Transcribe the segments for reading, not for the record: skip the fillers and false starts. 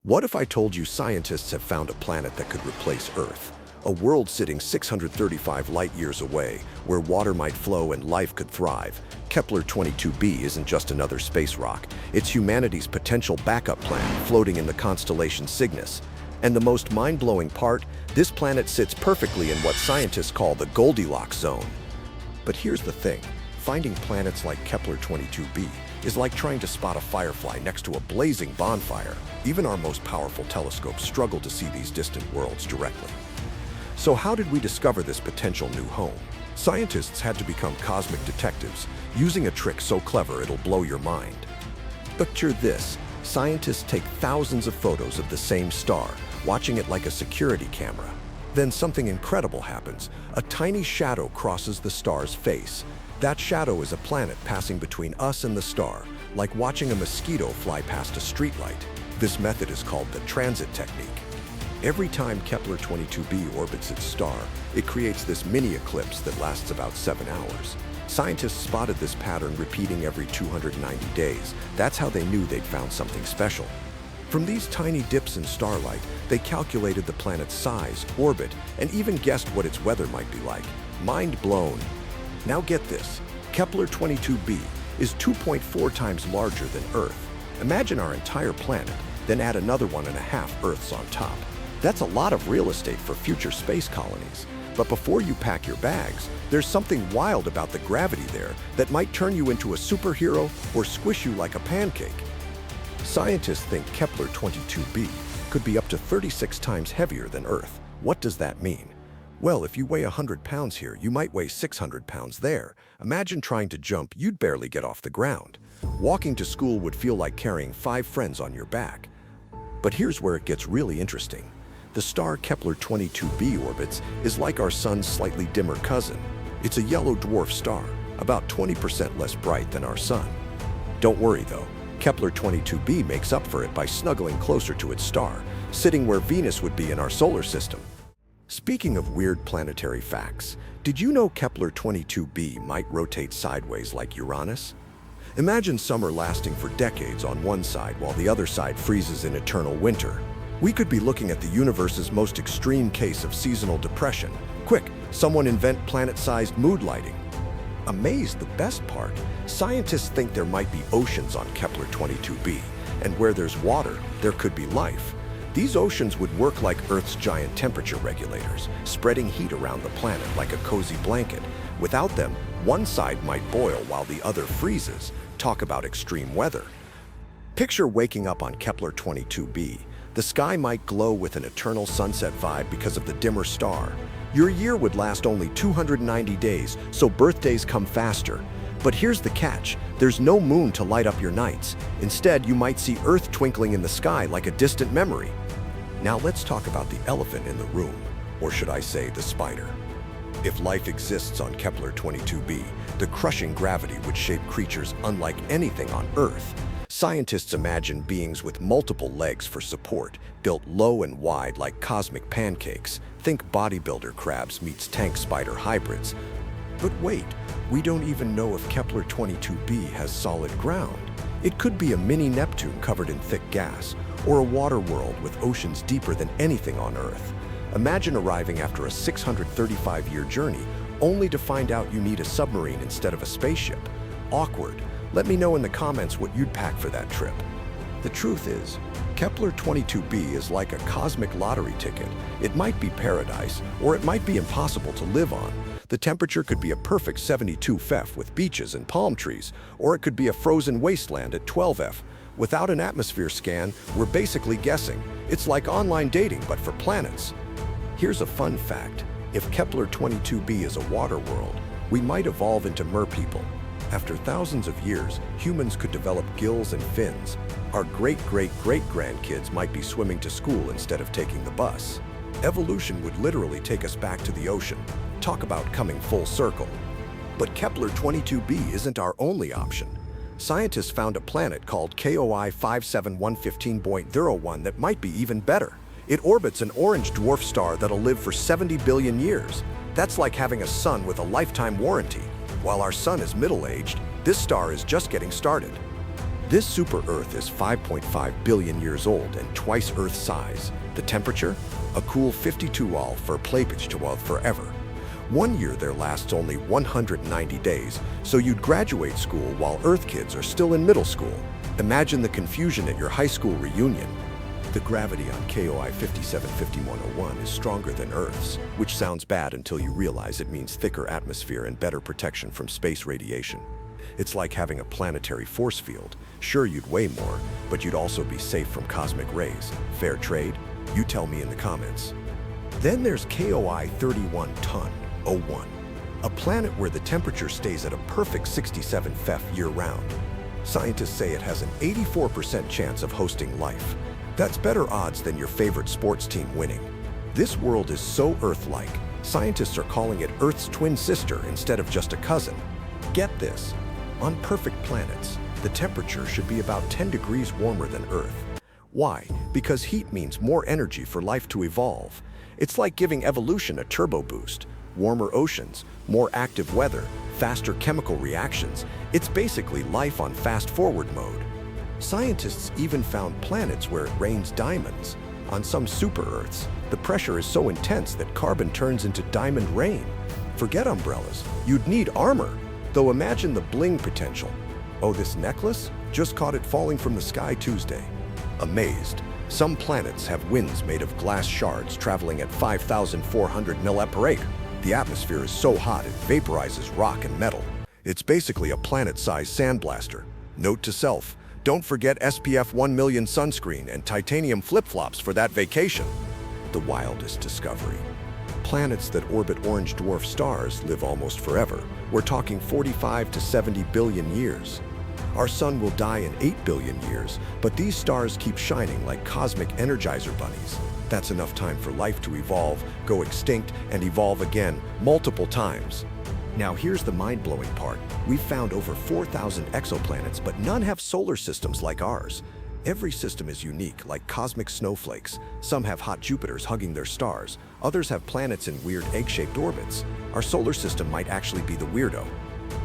What if I told you scientists have found a planet that could replace Earth? A world sitting 635 light-years away, where water might flow and life could thrive. Kepler-22b isn't just another space rock. It's humanity's potential backup plan floating in the constellation Cygnus. And the most mind-blowing part, this planet sits perfectly in what scientists call the Goldilocks zone. But here's the thing. Finding planets like Kepler-22b is like trying to spot a firefly next to a blazing bonfire. Even our most powerful telescopes struggle to see these distant worlds directly. So how did we discover this potential new home? Scientists had to become cosmic detectives, using a trick so clever it'll blow your mind. Picture this. Scientists take thousands of photos of the same star, watching it like a security camera. Then something incredible happens. A tiny shadow crosses the star's face. That shadow is a planet passing between us and the star, like watching a mosquito fly past a streetlight. This method is called the transit technique. Every time Kepler-22b orbits its star, it creates this mini eclipse that lasts about 7 hours. Scientists spotted this pattern repeating every 290 days. That's how they knew they'd found something special. From these tiny dips in starlight, they calculated the planet's size, orbit, and even guessed what its weather might be like. Mind blown. Now get this, Kepler-22b is 2.4 times larger than Earth. Imagine our entire planet, then add another 1.5 Earths on top. That's a lot of real estate for future space colonies. But before you pack your bags, there's something wild about the gravity there that might turn you into a superhero or squish you like a pancake. Scientists think Kepler-22b could be up to 36 times heavier than Earth. What does that mean? Well, if you weigh 100 pounds here, you might weigh 600 pounds there. Imagine trying to jump, you'd barely get off the ground. Walking to school would feel like carrying 5 friends on your back. But here's where it gets really interesting. The star Kepler-22b orbits is like our sun's slightly dimmer cousin. It's a yellow dwarf star, about 20% less bright than our sun. Don't worry though, Kepler-22b makes up for it by snuggling closer to its star, sitting where Venus would be in our solar system. Speaking of weird planetary facts, did you know Kepler-22b might rotate sideways like Uranus? Imagine summer lasting for decades on one side while the other side freezes in eternal winter. We could be looking at the universe's most extreme case of seasonal depression. Quick, someone invent planet-sized mood lighting. Amazed, the best part, scientists think there might be oceans on Kepler-22b, and where there's water, there could be life. These oceans would work like Earth's giant temperature regulators, spreading heat around the planet like a cozy blanket. Without them, one side might boil while the other freezes. Talk about extreme weather. Picture waking up on Kepler-22b. The sky might glow with an eternal sunset vibe because of the dimmer star. Your year would last only 290 days, so birthdays come faster. But here's the catch, there's no moon to light up your nights. Instead, you might see Earth twinkling in the sky like a distant memory. Now let's talk about the elephant in the room, or should I say the spider. If life exists on Kepler-22b, the crushing gravity would shape creatures unlike anything on Earth. Scientists imagine beings with multiple legs for support, built low and wide like cosmic pancakes. Think bodybuilder crabs meets tank spider hybrids. But wait, we don't even know if Kepler-22b has solid ground. It could be a mini Neptune covered in thick gas, or a water world with oceans deeper than anything on Earth. Imagine arriving after a 635-year journey, only to find out you need a submarine instead of a spaceship. Awkward. Let me know in the comments what you'd pack for that trip. The truth is, Kepler-22b is like a cosmic lottery ticket. It might be paradise, or it might be impossible to live on. The temperature could be a perfect 72 F with beaches and palm trees, or it could be a frozen wasteland at 12 F. Without an atmosphere scan, we're basically guessing. It's like online dating, but for planets. Here's a fun fact. If Kepler-22b is a water world, we might evolve into merpeople. After thousands of years, humans could develop gills and fins. Our great-great-great-grandkids might be swimming to school instead of taking the bus. Evolution would literally take us back to the ocean. Talk about coming full circle. But Kepler-22b isn't our only option. Scientists found a planet called KOI 57115.01 that might be even better. It orbits an orange dwarf star that'll live for 70 billion years. That's like having a sun with a lifetime warranty. While our sun is middle-aged, this star is just getting started. This super-Earth is 5.5 billion years old and twice Earth's size. The temperature? A cool 52 all for playpage forever. 1 year there lasts only 190 days, so you'd graduate school while Earth kids are still in middle school. Imagine the confusion at your high school reunion. The gravity on KOI 575101 is stronger than Earth's, which sounds bad until you realize it means thicker atmosphere and better protection from space radiation. It's like having a planetary force field. Sure, you'd weigh more, but you'd also be safe from cosmic rays. Fair trade? You tell me in the comments. Then there's KOI 31 Ton 01, a planet where the temperature stays at a perfect 67 Feb year-round. Scientists say it has an 84% chance of hosting life. That's better odds than your favorite sports team winning. This world is so Earth-like, scientists are calling it Earth's twin sister instead of just a cousin. Get this. On perfect planets, the temperature should be about 10 degrees warmer than Earth. Why? Because heat means more energy for life to evolve. It's like giving evolution a turbo boost. Warmer oceans, more active weather, faster chemical reactions. It's basically life on fast-forward mode. Scientists even found planets where it rains diamonds. On some super-Earths, the pressure is so intense that carbon turns into diamond rain. Forget umbrellas. You'd need armor. Though imagine the bling potential. Oh, this necklace? Just caught it falling from the sky Tuesday. Amazed. Some planets have winds made of glass shards traveling at 5,400 mph. The atmosphere is so hot it vaporizes rock and metal. It's basically a planet-sized sandblaster. Note to self, don't forget SPF 1 million sunscreen and titanium flip-flops for that vacation. The wildest discovery. Planets that orbit orange dwarf stars live almost forever. We're talking 45 to 70 billion years. Our sun will die in 8 billion years, but these stars keep shining like cosmic energizer bunnies. That's enough time for life to evolve, go extinct, and evolve again multiple times. Now here's the mind-blowing part. We've found over 4,000 exoplanets, but none have solar systems like ours. Every system is unique, like cosmic snowflakes. Some have hot Jupiters hugging their stars. Others have planets in weird egg-shaped orbits. Our solar system might actually be the weirdo.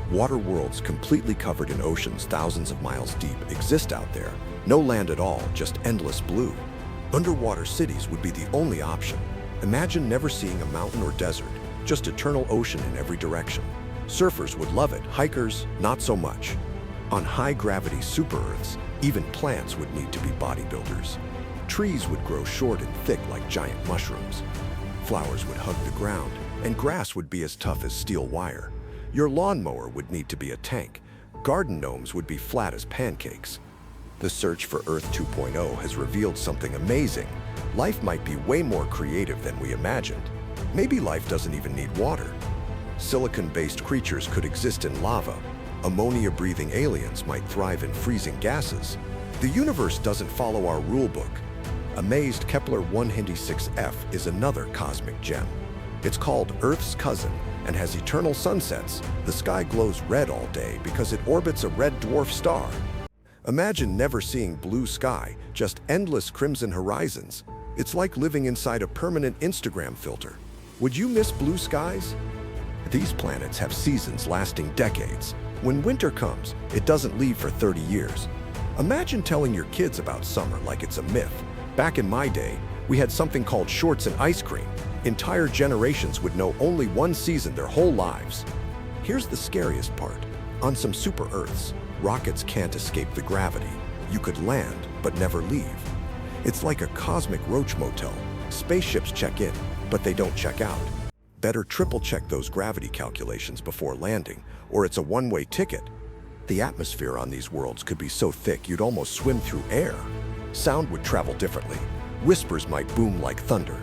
Water worlds completely covered in oceans thousands of miles deep exist out there. No land at all, just endless blue. Underwater cities would be the only option. Imagine never seeing a mountain or desert, just eternal ocean in every direction. Surfers would love it, hikers, not so much. On high-gravity super-Earths, even plants would need to be bodybuilders. Trees would grow short and thick like giant mushrooms. Flowers would hug the ground, and grass would be as tough as steel wire. Your lawnmower would need to be a tank. Garden gnomes would be flat as pancakes. The search for Earth 2.0 has revealed something amazing. Life might be way more creative than we imagined. Maybe life doesn't even need water. Silicon-based creatures could exist in lava. Ammonia-breathing aliens might thrive in freezing gases. The universe doesn't follow our rulebook. Amazed Kepler 126f is another cosmic gem. It's called Earth's cousin and has eternal sunsets. The sky glows red all day because it orbits a red dwarf star. Imagine never seeing blue sky, just endless crimson horizons. It's like living inside a permanent Instagram filter. Would you miss blue skies? These planets have seasons lasting decades. When winter comes, it doesn't leave for 30 years. Imagine telling your kids about summer like it's a myth. Back in my day, we had something called shorts and ice cream. Entire generations would know only one season their whole lives. Here's the scariest part. On some super-Earths, rockets can't escape the gravity. You could land, but never leave. It's like a cosmic roach motel. Spaceships check in, but they don't check out. Better triple-check those gravity calculations before landing, or it's a one-way ticket. The atmosphere on these worlds could be so thick you'd almost swim through air. Sound would travel differently. Whispers might boom like thunder.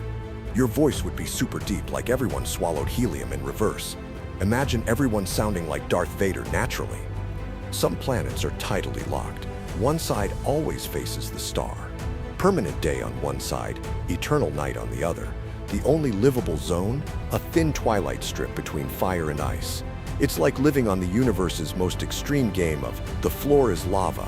Your voice would be super deep, like everyone swallowed helium in reverse. Imagine everyone sounding like Darth Vader naturally. Some planets are tidally locked. One side always faces the star. Permanent day on one side, eternal night on the other. The only livable zone, a thin twilight strip between fire and ice. It's like living on the universe's most extreme game of the floor is lava.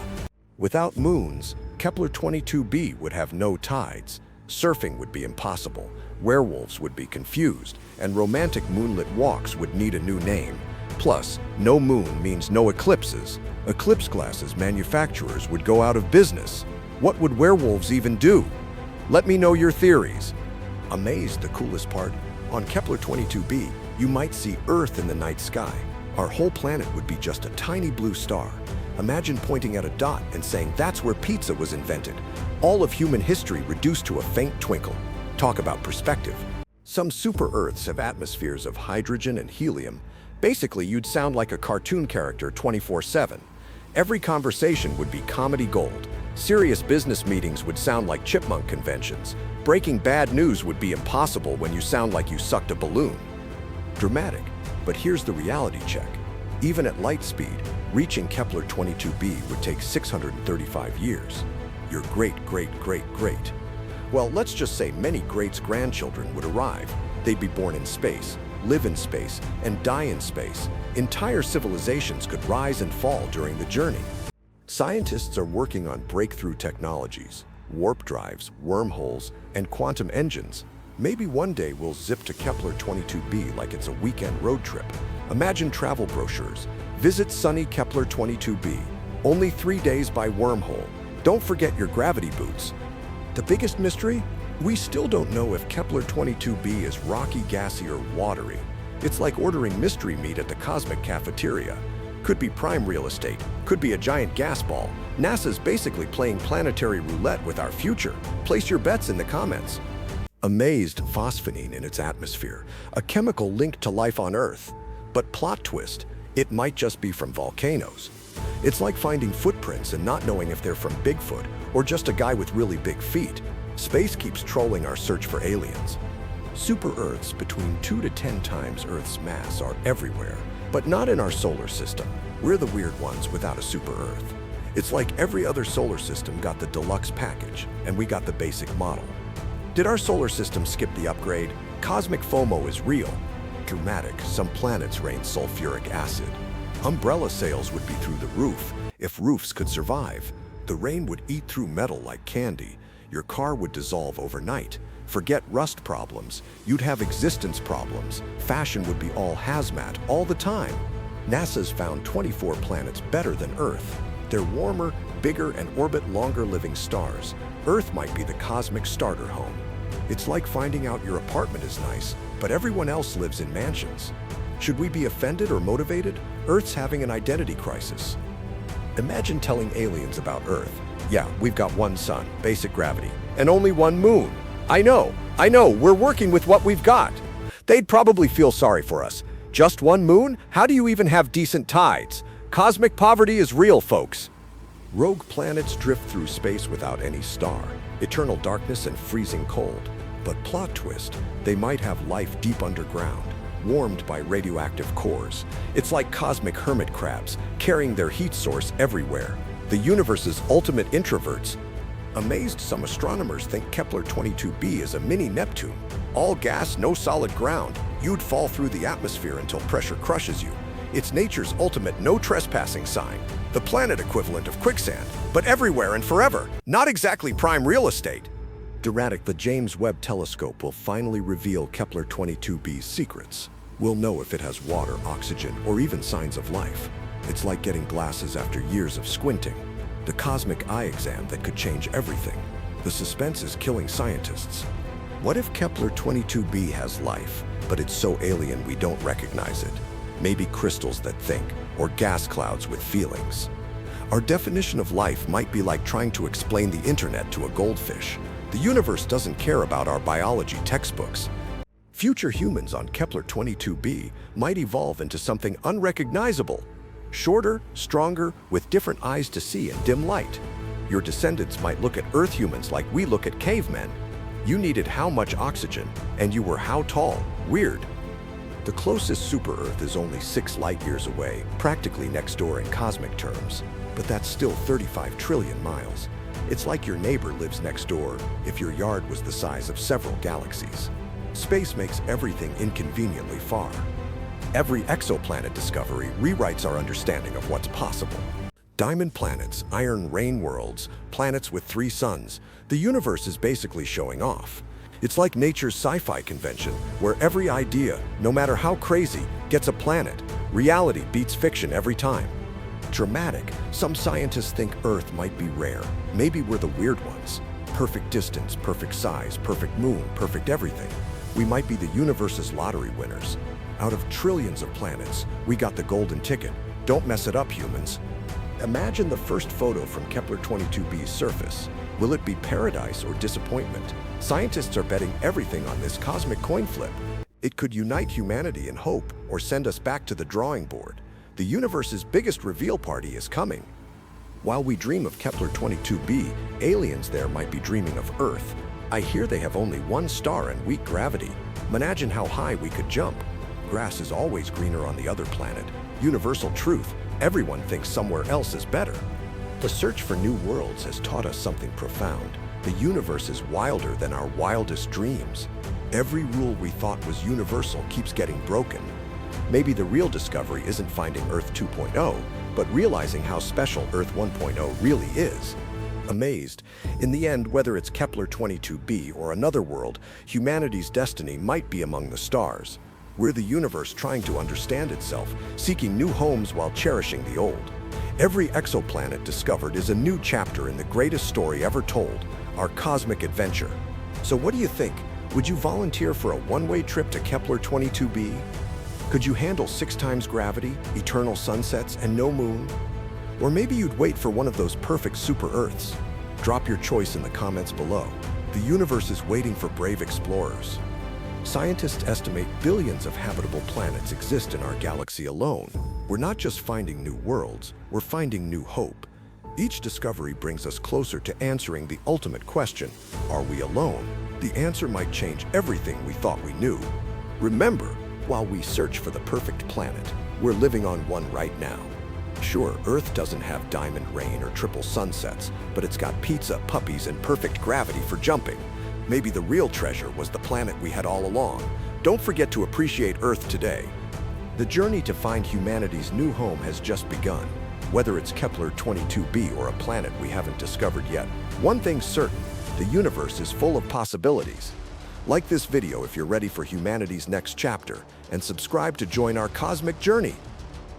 Without moons, Kepler 22b would have no tides. Surfing would be impossible. Werewolves would be confused, and romantic moonlit walks would need a new name. Plus, no moon means no eclipses. Eclipse glasses manufacturers would go out of business. What would werewolves even do? Let me know your theories. Amazed, the coolest part? On Kepler-22b, you might see Earth in the night sky. Our whole planet would be just a tiny blue star. Imagine pointing at a dot and saying that's where pizza was invented. All of human history reduced to a faint twinkle. Talk about perspective. Some super-Earths have atmospheres of hydrogen and helium. Basically, you'd sound like a cartoon character 24/7. Every conversation would be comedy gold. Serious business meetings would sound like chipmunk conventions. Breaking bad news would be impossible when you sound like you sucked a balloon. Dramatic, but here's the reality check. Even at light speed, reaching Kepler-22b would take 635 years. Your great. Well, let's just say many greats' grandchildren would arrive. They'd be born in space, live in space, and die in space. Entire civilizations could rise and fall during the journey. Scientists are working on breakthrough technologies, warp drives, wormholes, and quantum engines. Maybe one day we'll zip to Kepler-22b like it's a weekend road trip. Imagine travel brochures. Visit sunny Kepler-22b. Only 3 days by wormhole. Don't forget your gravity boots. The biggest mystery? We still don't know if Kepler-22b is rocky, gassy, or watery. It's like ordering mystery meat at the cosmic cafeteria. Could be prime real estate, could be a giant gas ball. NASA's basically playing planetary roulette with our future. Place your bets in the comments. Amazed, phosphanine in its atmosphere, a chemical linked to life on Earth. But plot twist, it might just be from volcanoes. It's like finding footprints and not knowing if they're from Bigfoot or just a guy with really big feet. Space keeps trolling our search for aliens. Super-Earths between 2 to 10 times Earth's mass are everywhere, but not in our solar system. We're the weird ones without a super-Earth. It's like every other solar system got the deluxe package, and we got the basic model. Did our solar system skip the upgrade? Cosmic FOMO is real. Dramatic, some planets rain sulfuric acid. Umbrella sales would be through the roof if roofs could survive. The rain would eat through metal like candy. Your car would dissolve overnight. Forget rust problems. You'd have existence problems. Fashion would be all hazmat all the time. NASA's found 24 planets better than Earth. They're warmer, bigger, and orbit longer-living stars. Earth might be the cosmic starter home. It's like finding out your apartment is nice, but everyone else lives in mansions. Should we be offended or motivated? Earth's having an identity crisis. Imagine telling aliens about Earth. Yeah, we've got one sun, basic gravity, and only one moon. I know, we're working with what we've got. They'd probably feel sorry for us. Just one moon? How do you even have decent tides? Cosmic poverty is real, folks. Rogue planets drift through space without any star, eternal darkness and freezing cold. But plot twist, they might have life deep underground, warmed by radioactive cores. It's like cosmic hermit crabs, carrying their heat source everywhere. The universe's ultimate introverts. Amazed, some astronomers think Kepler-22b is a mini Neptune. All gas, no solid ground. You'd fall through the atmosphere until pressure crushes you. It's nature's ultimate no trespassing sign. The planet equivalent of quicksand, but everywhere and forever. Not exactly prime real estate. Dramatic, the James Webb Telescope will finally reveal Kepler-22b's secrets. We'll know if it has water, oxygen, or even signs of life. It's like getting glasses after years of squinting. The cosmic eye exam that could change everything. The suspense is killing scientists. What if Kepler-22b has life, but it's so alien we don't recognize it? Maybe crystals that think, or gas clouds with feelings. Our definition of life might be like trying to explain the internet to a goldfish. The universe doesn't care about our biology textbooks. Future humans on Kepler-22b might evolve into something unrecognizable. Shorter, stronger, with different eyes to see in dim light. Your descendants might look at Earth humans like we look at cavemen. You needed how much oxygen, and you were how tall? Weird. The closest super-Earth is only 6 light years away, practically next door in cosmic terms. But that's still 35 trillion miles. It's like your neighbor lives next door if your yard was the size of several galaxies. Space makes everything inconveniently far. Every exoplanet discovery rewrites our understanding of what's possible. Diamond planets, iron rain worlds, planets with 3 suns. The universe is basically showing off. It's like nature's sci-fi convention, where every idea, no matter how crazy, gets a planet. Reality beats fiction every time. Dramatic, some scientists think Earth might be rare. Maybe we're the weird ones. Perfect distance, perfect size, perfect moon, perfect everything. We might be the universe's lottery winners. Out of trillions of planets, we got the golden ticket. Don't mess it up, humans. Imagine the first photo from Kepler-22b's surface. Will it be paradise or disappointment? Scientists are betting everything on this cosmic coin flip. It could unite humanity in hope or send us back to the drawing board. The universe's biggest reveal party is coming. While we dream of Kepler-22b, aliens there might be dreaming of Earth. I hear they have only one star and weak gravity. Imagine how high we could jump. Grass is always greener on the other planet. Universal truth, everyone thinks somewhere else is better. The search for new worlds has taught us something profound. The universe is wilder than our wildest dreams. Every rule we thought was universal keeps getting broken. Maybe the real discovery isn't finding Earth 2.0, but realizing how special Earth 1.0 really is. Amazed. In the end, whether it's Kepler-22b or another world, humanity's destiny might be among the stars. We're the universe trying to understand itself, seeking new homes while cherishing the old. Every exoplanet discovered is a new chapter in the greatest story ever told, our cosmic adventure. So what do you think? Would you volunteer for a one-way trip to Kepler-22b? Could you handle 6 times gravity, eternal sunsets, and no moon? Or maybe you'd wait for one of those perfect super-Earths. Drop your choice in the comments below. The universe is waiting for brave explorers. Scientists estimate billions of habitable planets exist in our galaxy alone. We're not just finding new worlds, we're finding new hope. Each discovery brings us closer to answering the ultimate question, are we alone? The answer might change everything we thought we knew. Remember, while we search for the perfect planet, we're living on one right now. Sure, Earth doesn't have diamond rain or triple sunsets, but it's got pizza, puppies, and perfect gravity for jumping. Maybe the real treasure was the planet we had all along. Don't forget to appreciate Earth today. The journey to find humanity's new home has just begun. Whether it's Kepler-22b or a planet we haven't discovered yet, one thing's certain, the universe is full of possibilities. Like this video if you're ready for humanity's next chapter, and subscribe to join our cosmic journey.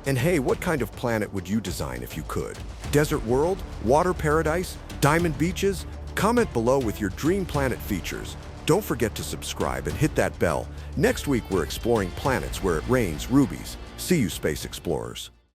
And hey, what kind of planet would you design if you could? Desert world? Water paradise? Diamond beaches? Comment below with your dream planet features. Don't forget to subscribe and hit that bell. Next week we're exploring planets where it rains rubies. See you, space explorers.